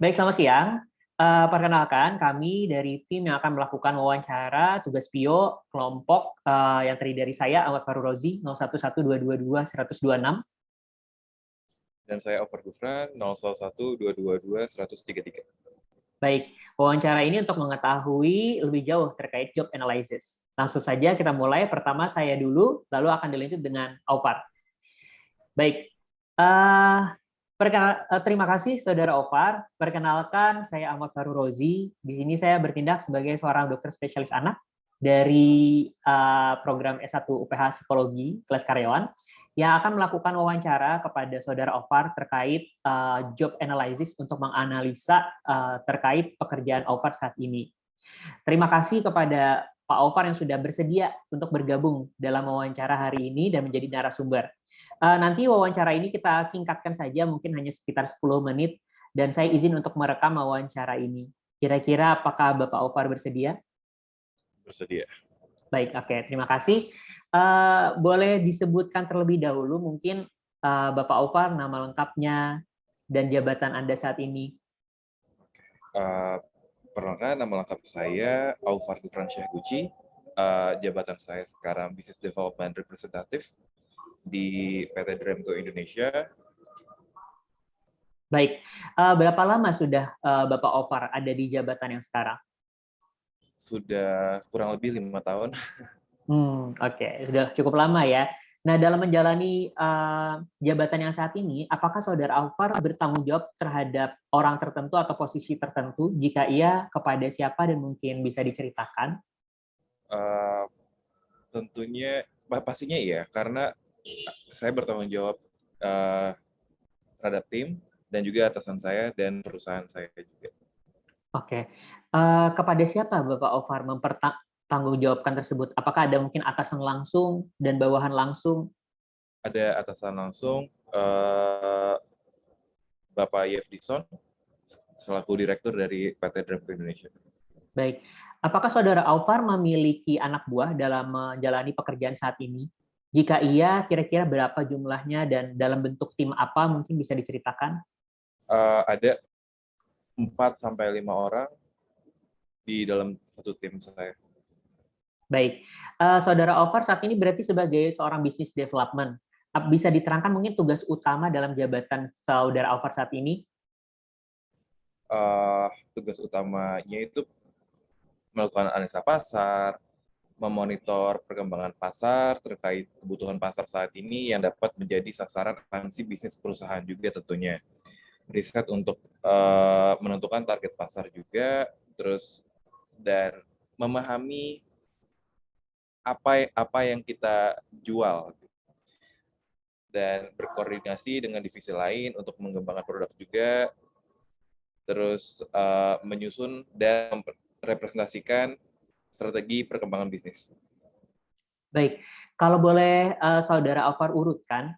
Baik, selamat siang. Perkenalkan, kami dari tim yang akan melakukan wawancara tugas PIO kelompok yang terdiri dari saya, Ahmad Farul Rozi, 011222 126. Dan saya Over Gufran 011222 133. Baik, wawancara ini untuk mengetahui lebih jauh terkait job analysis. Langsung saja kita mulai. Pertama saya dulu, lalu akan dilanjut dengan Aufar. Baik, uh, terima kasih Saudara Aufar. Perkenalkan, saya Ahmad Farul Rozi. Di sini saya bertindak sebagai seorang dokter spesialis anak dari program S1 UPH Psikologi kelas karyawan yang akan melakukan wawancara kepada Saudara Aufar terkait job analysis untuk menganalisa terkait pekerjaan Aufar saat ini. Terima kasih kepada Pak Aufar yang sudah bersedia untuk bergabung dalam wawancara hari ini dan menjadi narasumber. Nanti wawancara ini kita singkatkan saja, mungkin hanya sekitar 10 menit, dan saya izin untuk merekam wawancara ini. Kira-kira apakah Bapak Aufar bersedia? Bersedia. Baik, oke, terima kasih. Boleh disebutkan terlebih dahulu mungkin Bapak Aufar, nama lengkapnya, dan jabatan Anda saat ini. Perkenalkan, nama lengkap saya Aufar Gufran Syahguci. Jabatan saya sekarang Business Development Representative di PT Dremco Indonesia. Baik, berapa lama sudah Bapak Aufar ada di jabatan yang sekarang? Sudah kurang lebih 5 tahun. Oke, sudah cukup lama ya. Nah, dalam menjalani jabatan yang saat ini, apakah Saudara Aufar bertanggung jawab terhadap orang tertentu atau posisi tertentu? Jika iya, kepada siapa dan mungkin bisa diceritakan? Tentunya, pastinya iya, karena saya bertanggung jawab terhadap tim dan juga atasan saya dan perusahaan saya juga. Oke, kepada siapa Bapak Aufar mempertanggungjawabkan tersebut? Apakah ada mungkin atasan langsung dan bawahan langsung? Ada atasan langsung, Bapak Yefdison, selaku direktur dari PT Dremco Indonesia. Baik, apakah Saudara Aufar memiliki anak buah dalam menjalani pekerjaan saat ini? Jika iya, kira-kira berapa jumlahnya dan dalam bentuk tim apa mungkin bisa diceritakan? Ada 4-5 orang di dalam satu tim saya. Baik, Saudara Aufar saat ini berarti sebagai seorang business development. Bisa diterangkan mungkin tugas utama dalam jabatan Saudara Aufar saat ini? Tugas utamanya itu melakukan analisa pasar, memonitor perkembangan pasar terkait kebutuhan pasar saat ini yang dapat menjadi sasaran ekspansi bisnis perusahaan juga tentunya. Riset untuk menentukan target pasar juga, terus dan memahami apa yang kita jual dan berkoordinasi dengan divisi lain untuk mengembangkan produk juga, terus menyusun dan merepresentasikan strategi perkembangan bisnis. Baik, kalau boleh Saudara Aufar urutkan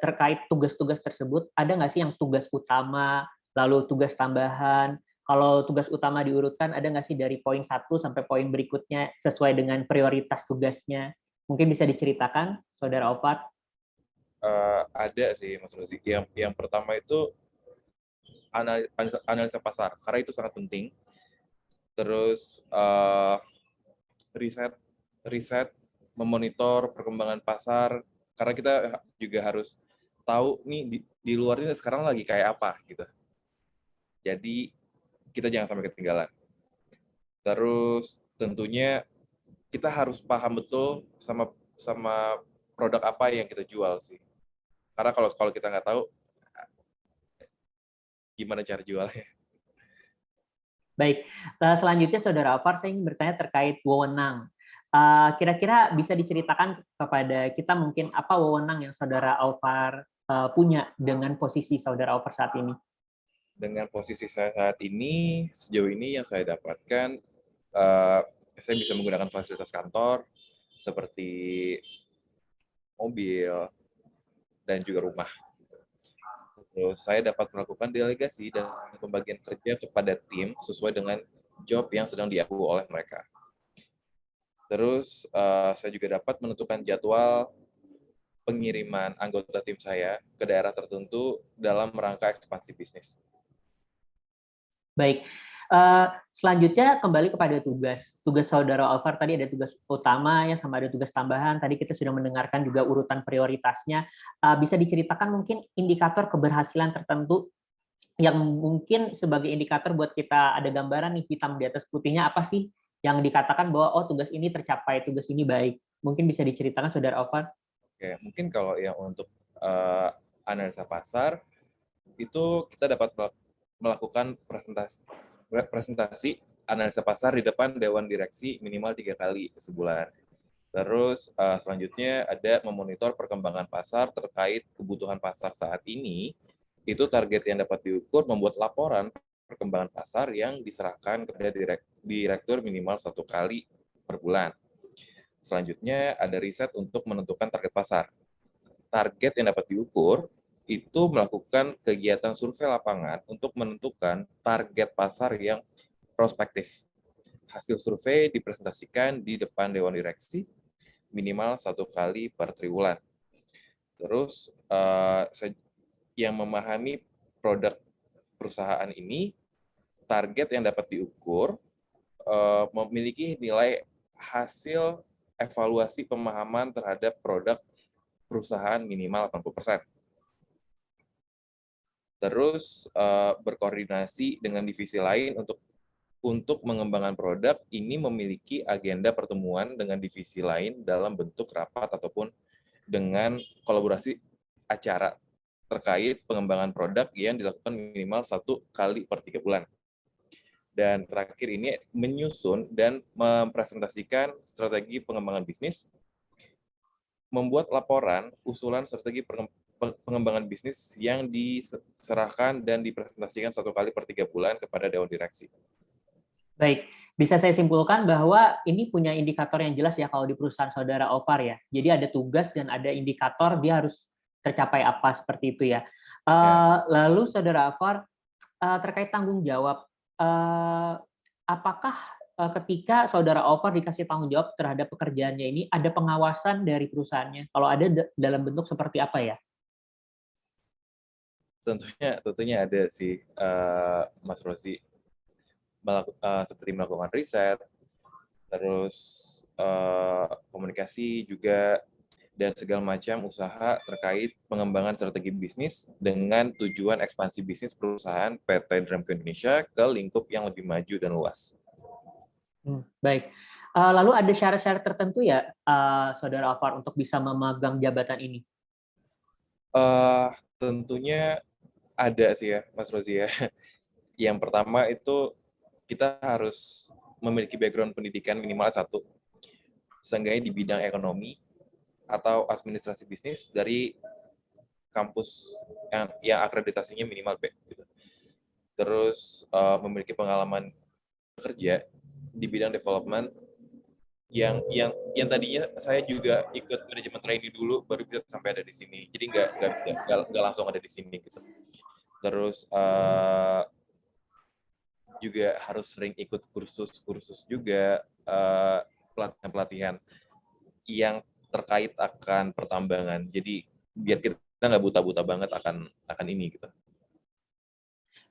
terkait tugas-tugas tersebut, ada nggak sih yang tugas utama, lalu tugas tambahan? Kalau tugas utama diurutkan, ada nggak sih dari poin 1 sampai poin berikutnya sesuai dengan prioritas tugasnya? Mungkin bisa diceritakan, Saudara Aufar? Ada sih, Mas Rozi. Yang pertama itu analisa pasar, karena itu sangat penting. Terus riset, memonitor perkembangan pasar, karena kita juga harus tahu nih di luar ini sekarang lagi kayak apa gitu. Jadi kita jangan sampai ketinggalan. Terus tentunya kita harus paham betul sama produk apa yang kita jual sih. Karena kalau kita nggak tahu gimana cara jualnya. Baik, selanjutnya Saudara Aufar, saya ingin bertanya terkait wewenang. Kira-kira bisa diceritakan kepada kita mungkin apa wewenang yang Saudara Aufar punya dengan posisi Saudara Aufar saat ini? Dengan posisi saya saat ini, sejauh ini yang saya dapatkan, saya bisa menggunakan fasilitas kantor seperti mobil dan juga rumah. Terus saya dapat melakukan delegasi dan pembagian kerja kepada tim sesuai dengan job yang sedang diaku oleh mereka. Terus saya juga dapat menentukan jadwal pengiriman anggota tim saya ke daerah tertentu dalam rangka ekspansi bisnis. Baik. Selanjutnya kembali kepada tugas. Tugas Saudara Alvar tadi ada tugas utama ya sama ada tugas tambahan. Tadi kita sudah mendengarkan juga urutan prioritasnya. Bisa diceritakan mungkin indikator keberhasilan tertentu yang mungkin sebagai indikator buat kita ada gambaran nih hitam di atas putihnya apa sih yang dikatakan bahwa oh tugas ini tercapai, tugas ini baik. Mungkin bisa diceritakan Saudara Alvar? Oke, mungkin kalau yang untuk analisa pasar itu kita dapat melakukan presentasi analisa pasar di depan Dewan Direksi minimal 3 kali sebulan. Terus selanjutnya ada memonitor perkembangan pasar terkait kebutuhan pasar saat ini. Itu target yang dapat diukur membuat laporan perkembangan pasar yang diserahkan kepada direktur minimal 1 kali per bulan. Selanjutnya ada riset untuk menentukan target pasar. Target yang dapat diukur itu melakukan kegiatan survei lapangan untuk menentukan target pasar yang prospektif. Hasil survei dipresentasikan di depan Dewan Direksi minimal 1 kali per triwulan. Terus yang memahami produk perusahaan ini, target yang dapat diukur memiliki nilai hasil evaluasi pemahaman terhadap produk perusahaan minimal 80%. Terus berkoordinasi dengan divisi lain untuk mengembangkan produk ini memiliki agenda pertemuan dengan divisi lain dalam bentuk rapat ataupun dengan kolaborasi acara terkait pengembangan produk yang dilakukan minimal 1 kali per 3 bulan. Dan terakhir ini menyusun dan mempresentasikan strategi pengembangan bisnis, membuat laporan usulan strategi pengembangan bisnis yang diserahkan dan dipresentasikan 1 kali per 3 bulan kepada Dewan Direksi. Baik, bisa saya simpulkan bahwa ini punya indikator yang jelas ya kalau di perusahaan Saudara Alvar ya. Jadi ada tugas dan ada indikator dia harus tercapai apa seperti itu ya. Lalu Saudara Alvar terkait tanggung jawab, apakah ketika Saudara Alvar dikasih tanggung jawab terhadap pekerjaannya ini ada pengawasan dari perusahaannya? Kalau ada dalam bentuk seperti apa ya? Tentunya ada sih, Mas Rosi. Seperti melakukan riset, terus komunikasi juga, dan segala macam usaha terkait pengembangan strategi bisnis dengan tujuan ekspansi bisnis perusahaan PT Dramco Indonesia ke lingkup yang lebih maju dan luas. Baik. Lalu ada syarat-syarat tertentu ya, Saudara Alvar, untuk bisa memegang jabatan ini? Tentunya ada sih ya, Mas Rozi ya. Yang pertama itu kita harus memiliki background pendidikan minimal 1, seenggaknya di bidang ekonomi atau administrasi bisnis dari kampus yang akreditasinya minimal B. Gitu. Terus memiliki pengalaman bekerja di bidang development yang tadinya saya juga ikut manajemen trainee dulu baru bisa sampai ada di sini. Jadi nggak langsung ada di sini gitu. Terus juga harus sering ikut kursus juga, pelatihan-pelatihan yang terkait akan pertambangan. Jadi biar kita nggak buta-buta banget akan ini gitu.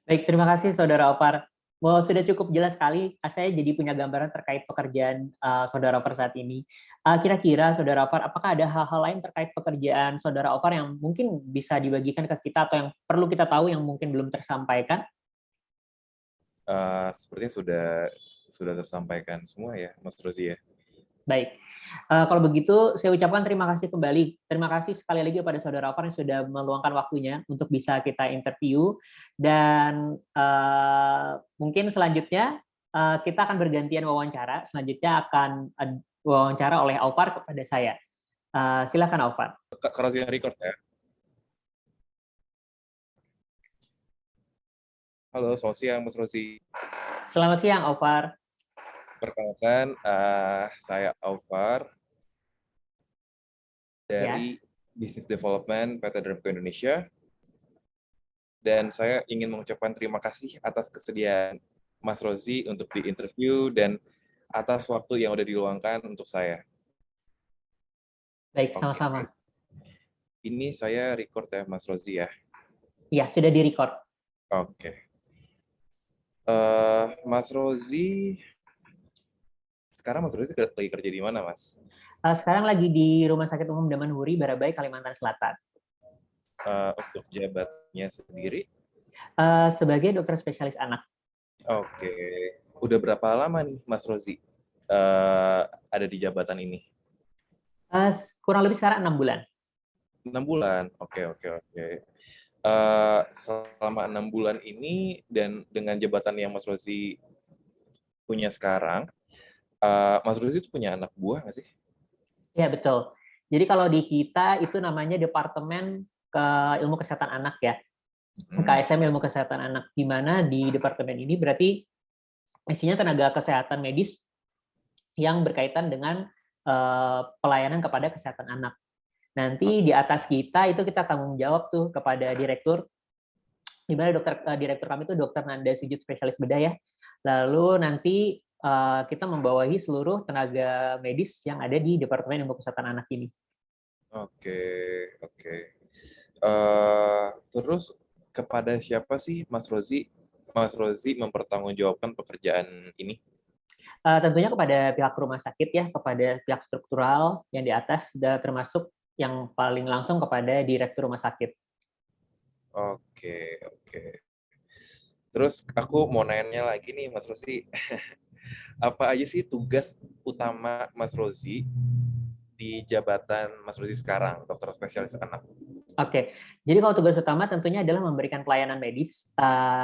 Baik, terima kasih Saudara Alvar. Sudah cukup jelas sekali, saya jadi punya gambaran terkait pekerjaan Saudara Alvar saat ini. Kira-kira Saudara Alvar, apakah ada hal-hal lain terkait pekerjaan Saudara Alvar yang mungkin bisa dibagikan ke kita atau yang perlu kita tahu yang mungkin belum tersampaikan? Sepertinya sudah tersampaikan semua ya, Mas Rozi ya. Baik, kalau begitu saya ucapkan terima kasih kembali. Terima kasih sekali lagi kepada Saudara Alvar yang sudah meluangkan waktunya untuk bisa kita interview. Dan mungkin selanjutnya kita akan bergantian wawancara. Selanjutnya akan wawancara oleh Alvar kepada saya. Silakan Alvar. Kalau yang record ya. Halo, selamat siang Mas Rozi. Selamat siang Alvar. Perkenalkan, saya Alvar dari Business Development PT Dramco Indonesia, dan saya ingin mengucapkan terima kasih atas kesediaan Mas Rozi untuk di-interview dan atas waktu yang sudah diluangkan untuk saya. Baik, sama-sama. Ini saya record ya Mas Rozi ya? Iya, sudah di-record. Oke. Mas Rozi, sekarang Mas Rozi lagi kerja di mana, Mas? Sekarang lagi di Rumah Sakit Umum Damanhuri, Barabai, Kalimantan Selatan. Untuk jabatannya sendiri? Sebagai dokter spesialis anak. Oke. Udah berapa lama nih Mas Rozi ada di jabatan ini? Kurang lebih sekarang 6 bulan. 6 bulan. Oke, oke, oke. Selama 6 bulan ini dan dengan jabatan yang Mas Rozi punya sekarang, Mas Rozi itu punya anak buah nggak sih? Ya, betul. Jadi kalau di kita itu namanya Departemen Ilmu Kesehatan Anak ya. KSM Ilmu Kesehatan Anak, di mana di departemen ini berarti isinya tenaga kesehatan medis yang berkaitan dengan pelayanan kepada kesehatan anak. Nanti di atas kita itu kita tanggung jawab tuh kepada direktur, di mana direktur kami itu Dr. Nanda Sujud, spesialis bedah ya. Lalu nanti kita membawahi seluruh tenaga medis yang ada di Departemen Ilmu Kesehatan Anak ini. Oke, oke. Terus kepada siapa sih Mas Rozi mempertanggungjawabkan pekerjaan ini? Tentunya kepada pihak rumah sakit ya, kepada pihak struktural yang di atas, termasuk yang paling langsung kepada direktur rumah sakit. Oke, oke. Terus aku mau nanya lagi nih Mas Rozi, apa aja sih tugas utama Mas Rozi di jabatan Mas Rozi sekarang, dokter spesialis anak? Oke, jadi kalau tugas utama tentunya adalah memberikan pelayanan medis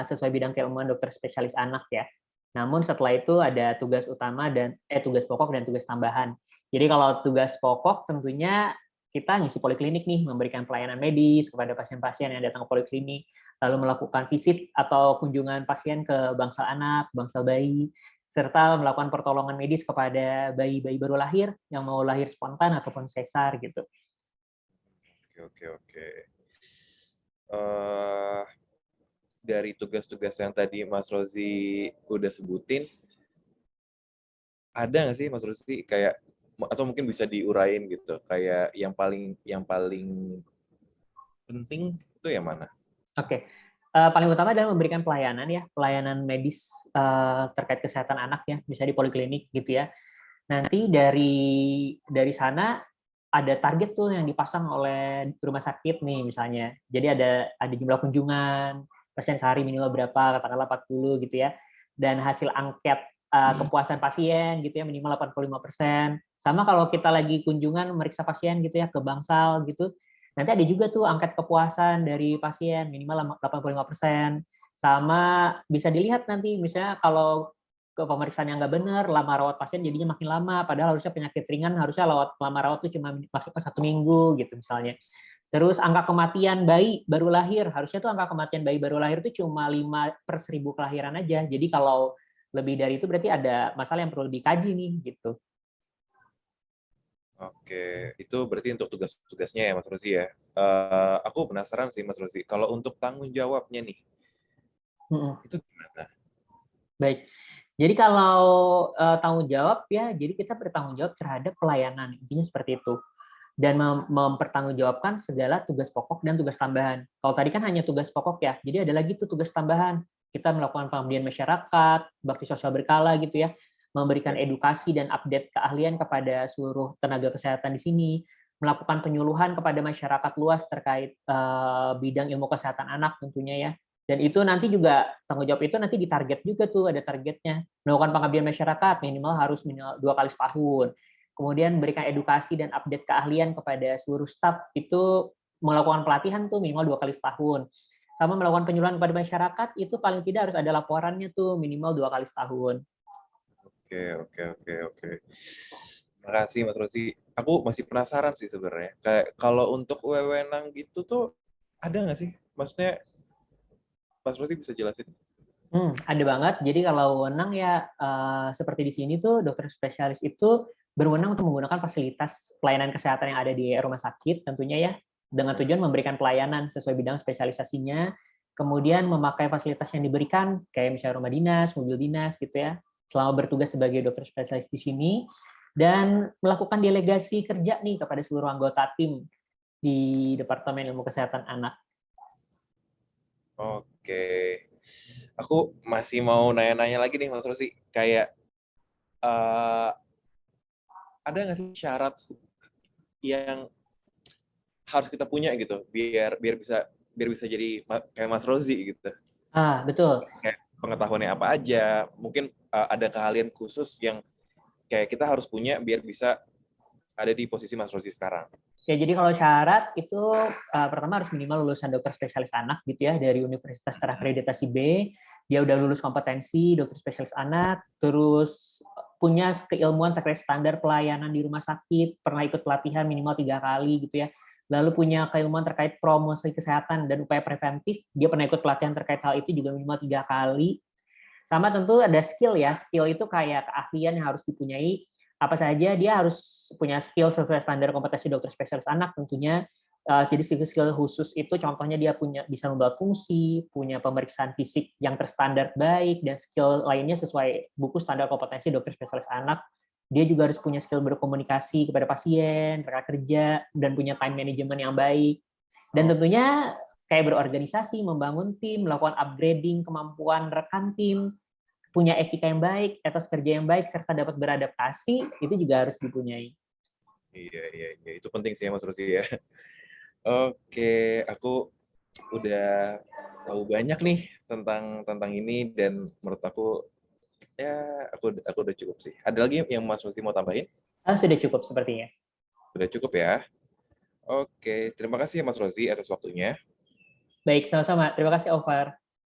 sesuai bidang keilmuan dokter spesialis anak ya. Namun setelah itu ada tugas utama dan tugas pokok dan tugas tambahan. Jadi kalau tugas pokok tentunya kita ngisi poliklinik nih, memberikan pelayanan medis kepada pasien-pasien yang datang ke poliklinik, lalu melakukan visit atau kunjungan pasien ke bangsal anak, bangsal bayi, serta melakukan pertolongan medis kepada bayi-bayi baru lahir yang mau lahir spontan ataupun sesar gitu. Oke, oke, oke. Dari tugas-tugas yang tadi Mas Rozi udah sebutin, ada nggak sih Mas Rozi kayak, atau mungkin bisa diurain gitu, kayak yang paling penting itu yang mana? Oke, paling utama adalah memberikan pelayanan ya, pelayanan medis terkait kesehatan anak ya, bisa di poliklinik gitu ya. Nanti dari sana ada target tuh yang dipasang oleh rumah sakit nih misalnya. Jadi ada jumlah kunjungan, pasien sehari minimal berapa, katakanlah 40 gitu ya. Dan hasil angket kepuasan pasien gitu ya minimal 85%. Sama kalau kita lagi kunjungan meriksa pasien gitu ya ke bangsal gitu, nanti ada juga tuh angket kepuasan dari pasien minimal 85%. Sama bisa dilihat nanti misalnya kalau ke pemeriksaan yang nggak benar, lama rawat pasien jadinya makin lama, padahal harusnya penyakit ringan harusnya lama rawat itu cuma masuk ke 1 minggu gitu misalnya. Terus angka kematian bayi baru lahir, harusnya tuh angka kematian bayi baru lahir itu cuma 5/1000 kelahiran aja. Jadi kalau lebih dari itu berarti ada masalah yang perlu dikaji nih gitu. Oke, itu berarti untuk tugas-tugasnya ya Mas Rozi ya. Aku penasaran sih Mas Rozi, kalau untuk tanggung jawabnya nih, itu gimana? Baik. Jadi kalau tanggung jawab ya, jadi kita bertanggung jawab terhadap pelayanan, intinya seperti itu. Dan mempertanggungjawabkan segala tugas pokok dan tugas tambahan. Kalau tadi kan hanya tugas pokok ya, jadi ada lagi tuh tugas tambahan. Kita melakukan pengabdian masyarakat, bakti sosial berkala gitu ya, memberikan edukasi dan update keahlian kepada seluruh tenaga kesehatan di sini, melakukan penyuluhan kepada masyarakat luas terkait bidang ilmu kesehatan anak tentunya ya. Dan itu nanti juga tanggung jawab itu nanti ditarget juga tuh, ada targetnya. Melakukan pengabdian masyarakat minimal harus minimal 2 kali setahun. Kemudian berikan edukasi dan update keahlian kepada seluruh staf, itu melakukan pelatihan tuh minimal 2 kali setahun. Sama melakukan penyuluhan kepada masyarakat itu paling tidak harus ada laporannya tuh minimal 2 kali setahun. Oke, oke, oke, oke. Makasih Mas Rozi. Aku masih penasaran sih sebenarnya. Kayak kalau untuk wewenang gitu tuh ada nggak sih? Maksudnya Mas Rozi bisa jelasin? Ada banget. Jadi kalau wewenang ya seperti di sini tuh dokter spesialis itu berwenang untuk menggunakan fasilitas pelayanan kesehatan yang ada di rumah sakit tentunya ya, dengan tujuan memberikan pelayanan sesuai bidang spesialisasinya, kemudian memakai fasilitas yang diberikan kayak misalnya rumah dinas, mobil dinas gitu ya, selama bertugas sebagai dokter spesialis di sini, dan melakukan delegasi kerja nih kepada seluruh anggota tim di Departemen Ilmu Kesehatan Anak. Oke. Aku masih mau nanya-nanya lagi nih, Mas Rosi. Kayak eh, ada nggak sih syarat yang harus kita punya gitu, biar biar bisa jadi kayak Mas Rosi gitu. Betul. Kayak pengetahuannya apa aja, mungkin ada keahlian khusus yang kayak kita harus punya biar bisa ada di posisi Mas Rosi sekarang. Ya, jadi kalau syarat itu pertama harus minimal lulusan dokter spesialis anak gitu ya dari universitas terakreditasi B. Dia udah lulus kompetensi dokter spesialis anak, terus punya keilmuan terkait standar pelayanan di rumah sakit, pernah ikut pelatihan minimal 3 kali gitu ya. Lalu punya keilmuan terkait promosi kesehatan dan upaya preventif, dia pernah ikut pelatihan terkait hal itu juga minimal 3 kali. Sama tentu ada skill ya, skill itu kayak keahlian yang harus dipunyai. Apa saja dia harus punya skill sesuai standar kompetensi dokter spesialis anak tentunya. Jadi skill khusus itu contohnya dia punya bisa membuat fungsi, punya pemeriksaan fisik yang terstandar baik, dan skill lainnya sesuai buku standar kompetensi dokter spesialis anak. Dia juga harus punya skill berkomunikasi kepada pasien, rekan kerja, dan punya time management yang baik. Dan tentunya kayak berorganisasi, membangun tim, melakukan upgrading kemampuan rekan tim, punya etika yang baik, etos kerja yang baik, serta dapat beradaptasi, itu juga harus dipunyai. Iya, iya, iya. Itu penting sih ya, Mas Rosi ya. Oke, aku udah tahu banyak nih tentang tentang ini, dan menurut aku ya aku udah cukup sih. Ada lagi yang Mas Rosi mau tambahin? Sudah cukup sepertinya. Udah cukup ya. Oke, terima kasih ya Mas Rosi atas waktunya. Baik, sama-sama. Terima kasih, Ovar.